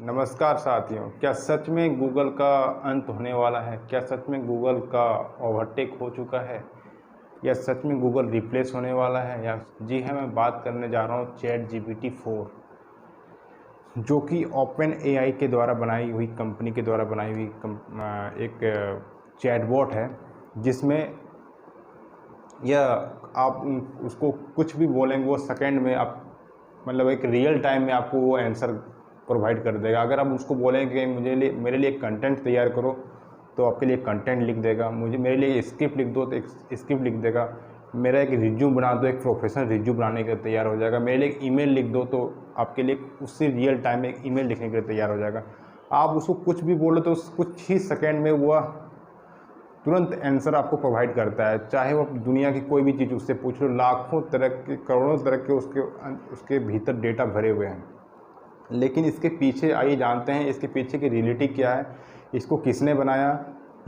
नमस्कार साथियों, क्या सच में गूगल का अंत होने वाला है? क्या सच में गूगल का ओवरटेक हो चुका है? या सच में गूगल रिप्लेस होने वाला है? या जी हाँ, मैं बात करने जा रहा हूँ चैट जीपीटी 4, जो कि ओपन एआई के द्वारा बनाई हुई कंपनी के द्वारा बनाई हुई एक चैटबॉट है, जिसमें यह आप उसको कुछ भी बोलेंगे वो सेकंड में आप मतलब एक रियल टाइम में आपको वो आंसर प्रोवाइड कर देगा। अगर आप उसको बोलेंगे कि मेरे लिए कंटेंट तैयार करो, तो आपके लिए कंटेंट लिख देगा। मेरे लिए स्क्रिप्ट लिख दो तो एक स्क्रिप्ट लिख देगा। मेरा एक रिज्यूम बना दो, एक प्रोफेशनल रिज्यूम बनाने के लिए तैयार हो जाएगा। मेरे लिए एक ईमेल लिख दो तो आपके लिए उससे रियल टाइम में एक ईमेल लिखने के लिए तैयार हो जाएगा। आप उसको कुछ भी बोलो तो कुछ ही सेकेंड में वह तुरंत आंसर आपको प्रोवाइड करता है। चाहे वो दुनिया की कोई भी चीज़ उससे पूछ लो, लाखों तरह के करोड़ों तरह के उसके भीतर डेटा भरे हुए हैं। लेकिन इसके पीछे आइए जानते हैं इसके पीछे की रियलिटी क्या है, इसको किसने बनाया,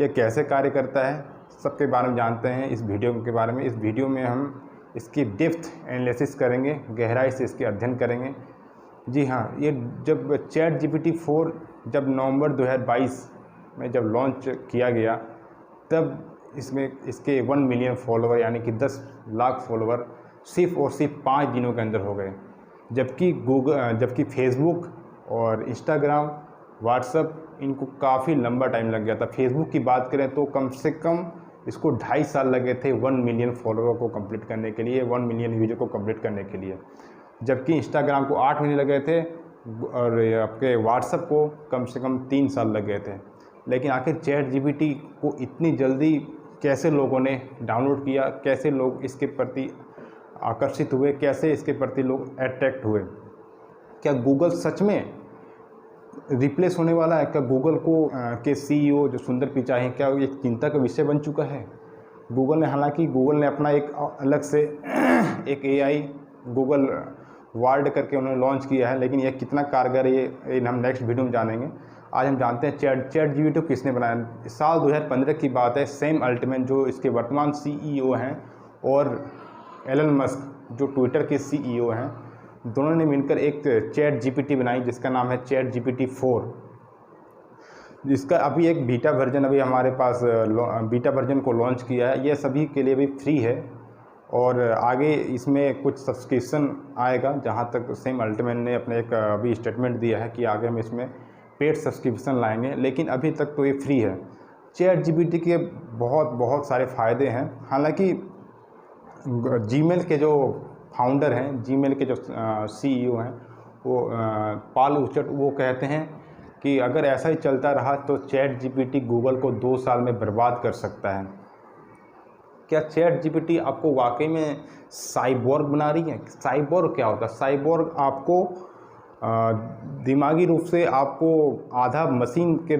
यह कैसे कार्य करता है, सबके बारे में जानते हैं इस वीडियो के बारे में। इस वीडियो में हम इसकी डेप्थ एनालिसिस करेंगे, गहराई से इसके अध्ययन करेंगे। जी हाँ, ये जब चैट जीपीटी 4 जब नवंबर 2022 में जब लॉन्च किया गया, तब इसमें इसके 1 मिलियन फॉलोवर यानी कि 10 लाख फॉलोवर सिर्फ और सिर्फ 5 दिनों के अंदर हो गए। जबकि फेसबुक और इंस्टाग्राम, व्हाट्सएप इनको काफ़ी लंबा टाइम लग गया था। फेसबुक की बात करें तो कम से कम इसको 2.5 साल लगे थे 1 मिलियन फॉलोवर को कंप्लीट करने के लिए, 1 मिलियन यूजर को कंप्लीट करने के लिए। जबकि इंस्टाग्राम को 8 महीने लगे थे और आपके व्हाट्सएप को कम से कम 3 साल लग गए थे। लेकिन आखिर चैट जीपीटी को इतनी जल्दी कैसे लोगों ने डाउनलोड किया, कैसे लोग इसके प्रति आकर्षित हुए, कैसे इसके प्रति लोग अट्रैक्ट हुए? क्या गूगल सच में रिप्लेस होने वाला है? क्या गूगल को के सीईओ जो सुंदर पिचाई हैं, क्या एक चिंता का विषय बन चुका है? हालांकि गूगल ने अपना एक अलग से एक एआई गूगल वर्ड करके उन्होंने लॉन्च किया है, लेकिन यह कितना कारगर है ये हम नेक्स्ट वीडियो में जानेंगे। आज हम जानते हैं चैट जीपीटी को किसने बनाया। साल 2015 की बात है। सैम अल्टमैन जो इसके वर्तमान सीईओ हैं और एलन मस्क जो ट्विटर के सीईओ हैं, दोनों ने मिलकर एक चैट जीपीटी बनाई जिसका नाम है चैट जीपीटी 4। जिसका अभी एक बीटा वर्जन अभी हमारे पास बीटा वर्जन को लॉन्च किया है। यह सभी के लिए भी फ्री है और आगे इसमें कुछ सब्सक्रिप्शन आएगा, जहां तक सैम अल्टमैन ने अपने एक अभी स्टेटमेंट दिया है कि आगे हम इसमें पेड सब्सक्रिप्शन लाएंगे, लेकिन अभी तक तो ये फ्री है। चैट जीपीटी के बहुत सारे फ़ायदे हैं। हालांकि जीमेल के जो फाउंडर हैं, जीमेल के जो सीईओ हैं, वो पॉल वुचट, वो कहते हैं कि अगर ऐसा ही चलता रहा तो चैट जीपीटी गूगल को 2 साल में बर्बाद कर सकता है। क्या चैट जीपीटी आपको वाकई में साइबोर्ग बना रही है? साइबोर्ग क्या होता है? साइबोर्ग आपको दिमागी रूप से आपको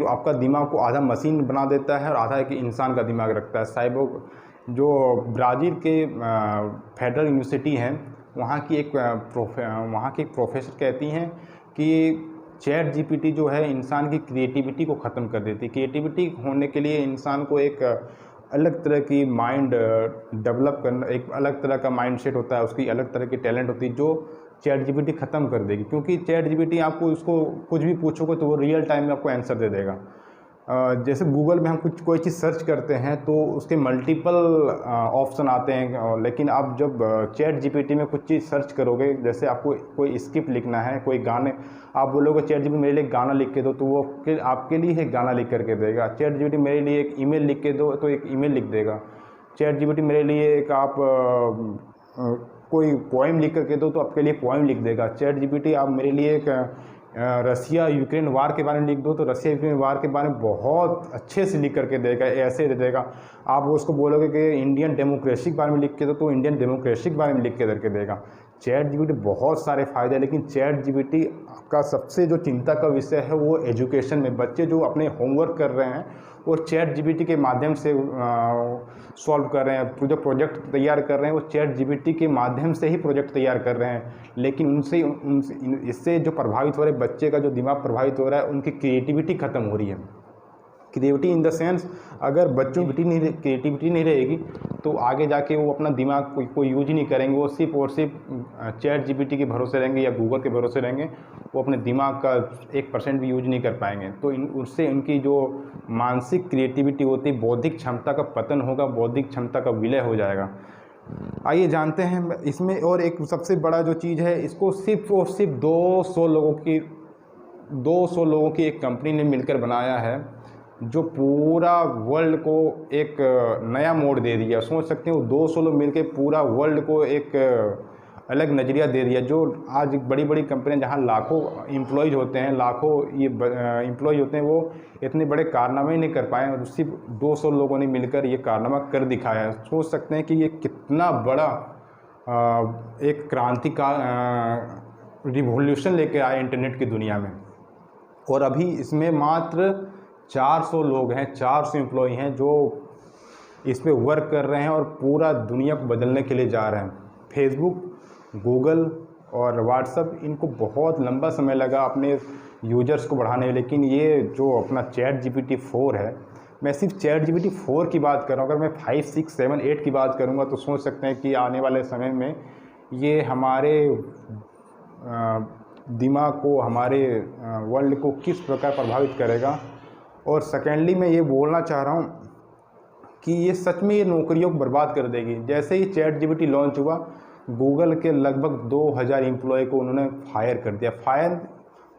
आपका दिमाग को आधा मशीन बना देता है और आधा एक इंसान का दिमाग रखता है। साइबोर्ग जो ब्राज़ील के फेडरल यूनिवर्सिटी हैं, वहाँ की एक प्रोफेसर कहती हैं कि चैट जीपीटी जो है इंसान की क्रिएटिविटी को ख़त्म कर देती है। क्रिएटिविटी होने के लिए इंसान को एक अलग तरह की माइंड डेवलप करना, एक अलग तरह का माइंड सेट होता है, उसकी अलग तरह की टैलेंट होती है, जो चैट जीपीटी ख़त्म कर देगी। क्योंकि चैट जीपीटी आपको उसको कुछ भी पूछोगे तो वो रियल टाइम में आपको आंसर दे देगा। जैसे गूगल में हम कोई चीज़ सर्च करते हैं तो उसके मल्टीपल ऑप्शन आते हैं, लेकिन आप जब चैट जीपीटी में कुछ चीज़ सर्च करोगे, जैसे आपको कोई स्क्रिप्ट लिखना है, कोई गाने, आप बोलोगे चैट जीपीटी मेरे लिए गाना लिख के दो, तो वो आपके लिए एक गाना लिख करके देगा। चैट जीपीटी मेरे लिए एक ईमेल लिख के दो, तो एक ईमेल लिख देगा। चैट जीपीटी मेरे लिए एक आप कोई पोएम लिख करके दो, तो आपके लिए पोएम लिख देगा। चैट जीपीटी आप मेरे लिए एक रसिया यूक्रेन वार के बारे में लिख दो, तो रसिया यूक्रेन वार के बारे में बहुत अच्छे से लिख करके देगा, ऐसे दे देगा। आप उसको बोलोगे कि इंडियन डेमोक्रेसी के बारे में लिख के दो, तो इंडियन डेमोक्रेसी के बारे में लिख के करके देगा। चैट जीपीटी बहुत सारे फ़ायदे हैं, लेकिन चैट जीपीटी का सबसे जो चिंता का विषय है वो एजुकेशन में। बच्चे जो अपने होमवर्क कर रहे हैं वो चैट जीपीटी के माध्यम से सॉल्व कर रहे हैं। जो प्रोजेक्ट तैयार कर रहे हैं वो चैट जीपीटी के माध्यम से ही प्रोजेक्ट तैयार कर रहे हैं। लेकिन इससे जो प्रभावित हो रहे, बच्चे का जो दिमाग प्रभावित हो रहा है, उनकी क्रिएटिविटी ख़त्म हो रही है। क्रिएटिविटी इन द सेंस, अगर बच्चों की क्रिएटिविटी नहीं रहेगी तो आगे जाके वो अपना दिमाग कोई यूज ही नहीं करेंगे, वो सिर्फ और सिर्फ चैट जीपीटी के भरोसे रहेंगे या गूगल के भरोसे रहेंगे, वो अपने दिमाग का 1% भी यूज नहीं कर पाएंगे। तो उससे उनकी जो मानसिक क्रिएटिविटी होती है, बौद्धिक क्षमता का पतन होगा, बौद्धिक क्षमता का विलय हो जाएगा। आइए जानते हैं इसमें और एक सबसे बड़ा जो चीज़ है, इसको सिर्फ और सिर्फ 200 लोगों की एक कंपनी ने मिलकर बनाया है, जो पूरा वर्ल्ड को एक नया मोड़ दे दिया। सोच सकते हो 200 लोग मिलकर पूरा वर्ल्ड को एक अलग नज़रिया दे दिया। जो आज बड़ी बड़ी कंपनियां जहां लाखों एम्प्लॉयज़ होते हैं, लाखों ये एम्प्लॉयज़ होते हैं, वो इतने बड़े कारनामे ही नहीं कर पाए, और सिर्फ 200 लोगों ने मिलकर ये कारनामा कर दिखाया है। सोच सकते हैं कि ये कितना बड़ा एक क्रांति का रिवॉल्यूशन लेके आए इंटरनेट की दुनिया में। और अभी इसमें मात्र 400 लोग हैं, 400 एम्प्लॉय हैं जो इस पर वर्क कर रहे हैं और पूरा दुनिया को बदलने के लिए जा रहे हैं। फेसबुक, गूगल और व्हाट्सएप, इनको बहुत लंबा समय लगा अपने यूजर्स को बढ़ाने में, लेकिन ये जो अपना चैट जीपीटी 4 है, मैं सिर्फ चैट जीपीटी 4 की बात कर रहा हूँ। अगर मैं 5, 6, 7, 8 की बात करूँगा तो सोच सकते हैं कि आने वाले समय में ये हमारे दिमाग को, हमारे वर्ल्ड को किस प्रकार प्रभावित करेगा। और सेकेंडली मैं ये बोलना चाह रहा हूँ कि ये सच में ये नौकरियों को बर्बाद कर देगी। जैसे ही चैट जीपीटी लॉन्च हुआ, गूगल के लगभग 2000 एम्प्लॉय को उन्होंने फायर कर दिया। फायर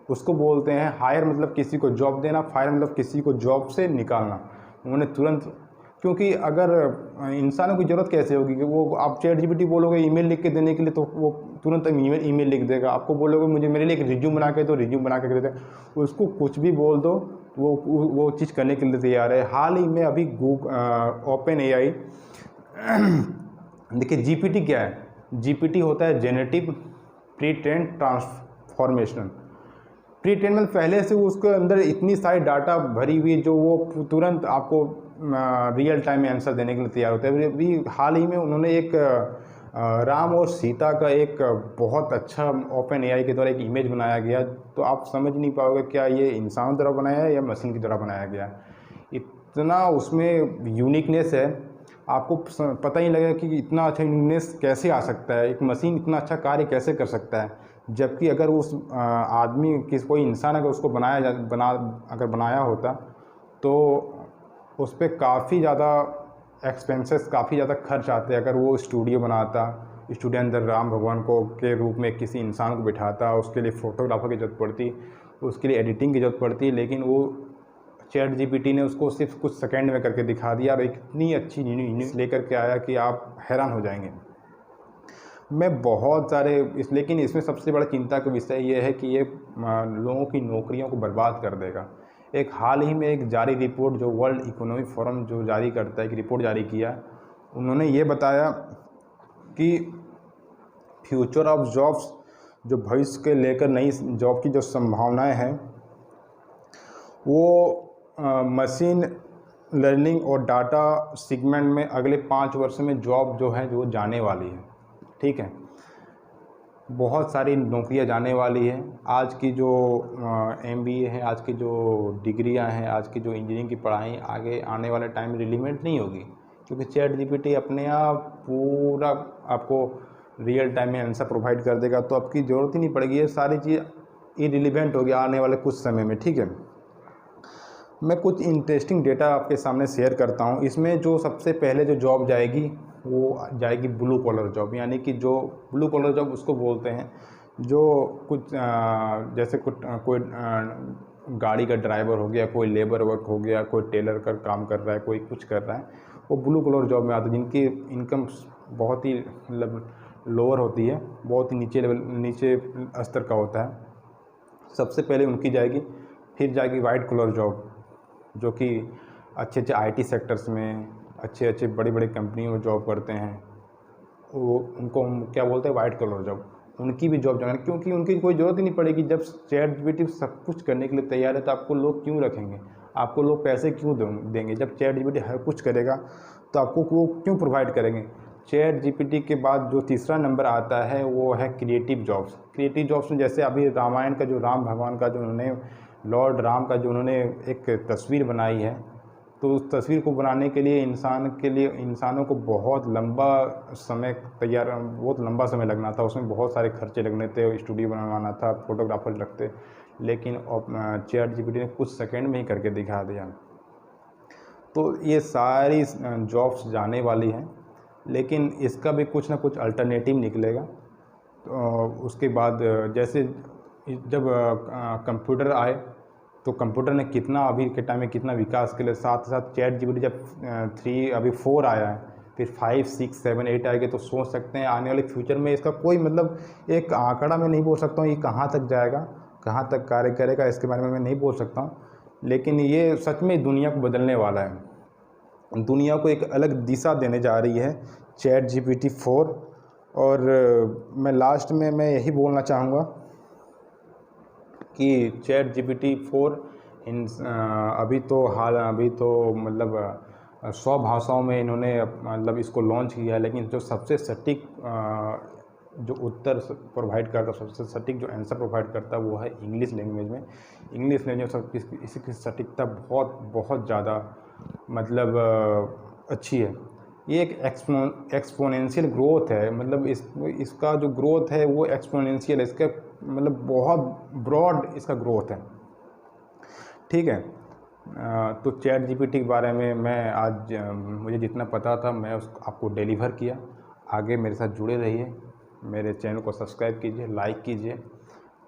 उसको बोलते हैं, हायर मतलब किसी को जॉब देना, फायर मतलब किसी को जॉब से निकालना। उन्होंने तुरंत, क्योंकि अगर इंसानों की ज़रूरत कैसे होगी कि वो, आप चैट जीपीटी बोलोगे ईमेल लिख के देने के लिए तो वो तुरंत ईमेल लिख देगा। आपको बोलोगे मुझे मेरे लिए एक रिज्यूम बना के, तो रिज्यूम बना के दे देगा। उसको कुछ भी बोल दो, वो चीज़ करने के लिए तैयार है। हाल ही में अभी ओपन एआई देखिए, जीपीटी क्या है? जीपीटी होता है generative pre train transformation. Pre train में पहले से उसके अंदर इतनी सारी डाटा भरी हुई जो वो तुरंत आपको रियल टाइम में आंसर देने के लिए तैयार होता है। अभी हाल ही में उन्होंने एक राम और सीता का एक बहुत अच्छा ओपन एआई के द्वारा एक इमेज बनाया गया, तो आप समझ नहीं पाओगे क्या ये इंसानों द्वारा बनाया है या मशीन की द्वारा बनाया गया। इतना उसमें यूनिकनेस है, आपको पता ही लगेगा कि इतना अच्छा यूनिकनेस कैसे आ सकता है, एक मशीन इतना अच्छा कार्य कैसे कर सकता है। जबकि अगर उस आदमी कोई इंसान अगर उसको बनाया होता तो उस पर काफ़ी ज़्यादा एक्सपेंसेस, काफ़ी ज़्यादा खर्च आते। अगर वो स्टूडियो बनाता, स्टूडियो अंदर राम भगवान को के रूप में किसी इंसान को बिठाता, उसके लिए फ़ोटोग्राफर की ज़रूरत पड़ती, उसके लिए एडिटिंग की ज़रूरत पड़ती। लेकिन वो चैट जीपीटी ने उसको सिर्फ कुछ सेकंड में करके दिखा दिया और इतनी अच्छी न्यूज़ लेकर के आया कि आप हैरान हो जाएंगे। मैं बहुत सारे लेकिन इसमें सबसे बड़ा चिंता का विषय ये है कि ये लोगों की नौकरियों को बर्बाद कर देगा। एक हाल ही में एक जारी रिपोर्ट जो वर्ल्ड इकोनॉमिक फोरम जो जारी करता है, एक रिपोर्ट जारी किया, उन्होंने ये बताया कि फ्यूचर ऑफ जॉब्स, जो भविष्य के लेकर नई जॉब की जो संभावनाएं हैं, वो मशीन लर्निंग और डाटा सेगमेंट में अगले 5 वर्ष में जॉब जो है जो जाने वाली है। ठीक है, बहुत सारी नौकरियां जाने वाली है। आज की जो MBA है, आज की जो डिग्रियां हैं, आज की जो इंजीनियरिंग की पढ़ाई आगे आने वाले टाइम में रिलेवेंट नहीं होगी, क्योंकि चैट जीपीटी अपने आप पूरा आपको रियल टाइम में आंसर प्रोवाइड कर देगा, तो आपकी ज़रूरत ही नहीं पड़ेगी। ये सारी चीज़ इरिलेवेंट होगी आने वाले कुछ समय में। ठीक है, मैं कुछ इंटरेस्टिंग डेटा आपके सामने शेयर करता हूँ। इसमें जो सबसे पहले जो जॉब जाएगी वो जाएगी ब्लू कॉलर जॉब, यानी कि जो ब्लू कॉलर जॉब उसको बोलते हैं जो कुछ जैसे कोई गाड़ी का ड्राइवर हो गया, कोई लेबर वर्क हो गया, कोई टेलर का काम कर रहा है, कोई कुछ कर रहा है, वो ब्लू कॉलर जॉब में आते हैं, जिनकी इनकम बहुत ही लोअर होती है, बहुत ही नीचे स्तर का होता है। सबसे पहले उनकी जाएगी, फिर जाएगी वाइट कॉलर जॉब, जो कि अच्छे IT सेक्टर्स में अच्छे बड़ी कंपनियों में जॉब करते हैं, वो उनको हम क्या बोलते हैं, वाइट कॉलर जॉब। उनकी भी जॉब जाएगी, क्योंकि उनकी कोई ज़रूरत ही नहीं पड़ेगी। जब चैट जीपीटी सब कुछ करने के लिए तैयार है तो आपको लोग क्यों रखेंगे, आपको लोग पैसे क्यों देंगे? जब चैट जीपीटी हर कुछ करेगा तो आपको वो क्यों प्रोवाइड करेंगे? चैट जीपीटी के बाद जो तीसरा नंबर आता है वो है क्रिएटिव जॉब्स। क्रिएटिव जॉब्स में जैसे अभी रामायण का जो राम भगवान का जो उन्होंने लॉर्ड राम का जो उन्होंने एक तस्वीर बनाई है, तो उस तस्वीर को बनाने के लिए इंसानों को बहुत लंबा समय लगना था। उसमें बहुत सारे खर्चे लगने थे, स्टूडियो बनवाना था, फोटोग्राफर लगते, लेकिन चैट जीपीटी ने कुछ सेकंड में ही करके दिखा दिया। तो ये सारी जॉब्स जाने वाली हैं, लेकिन इसका भी कुछ ना कुछ अल्टरनेटिव निकलेगा। तो उसके बाद जैसे जब कंप्यूटर आए तो कंप्यूटर ने कितना अभी के टाइम में कितना विकास के लिए, साथ साथ चैट जीपीटी जब 3 अभी 4 आया है, फिर 5, 6, 7, 8 आएंगे, तो सोच सकते हैं आने वाले फ्यूचर में इसका कोई मतलब एक आंकड़ा मैं नहीं बोल सकता हूँ ये कहाँ तक जाएगा, कहाँ तक कार्य करेगा, इसके बारे में मैं नहीं बोल सकता हूँ। लेकिन ये सच में दुनिया को बदलने वाला है, दुनिया को एक अलग दिशा देने जा रही है चैट जीपीटी 4। और मैं लास्ट में मैं यही बोलना चाहूँगा कि चैट जीपीटी 4 अभी तो मतलब 100 भाषाओं में इन्होंने मतलब इसको लॉन्च किया है, लेकिन जो सबसे सटीक जो उत्तर प्रोवाइड करता, सबसे सटीक जो आंसर प्रोवाइड करता है वो है इंग्लिश लैंग्वेज में। इंग्लिश लैंग्वेज में इसकी सटीकता बहुत ज़्यादा मतलब अच्छी है। ये एक एक्सपोनेंशियल ग्रोथ है, मतलब इसका जो ग्रोथ है वो एक्सपोनेंशियल है, इसका मतलब बहुत ब्रॉड इसका ग्रोथ है। ठीक है, तो चैट जीपीटी के बारे में मैं आज मुझे जितना पता था मैं आपको डिलीवर किया। आगे मेरे साथ जुड़े रहिए, मेरे चैनल को सब्सक्राइब कीजिए, लाइक कीजिए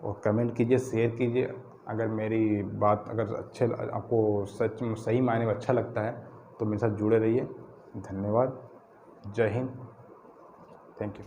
और कमेंट कीजिए, शेयर कीजिए। अगर मेरी बात आपको सही मायने में अच्छा लगता है तो मेरे साथ जुड़े रहिए। धन्यवाद। जय हिंद। Thank you.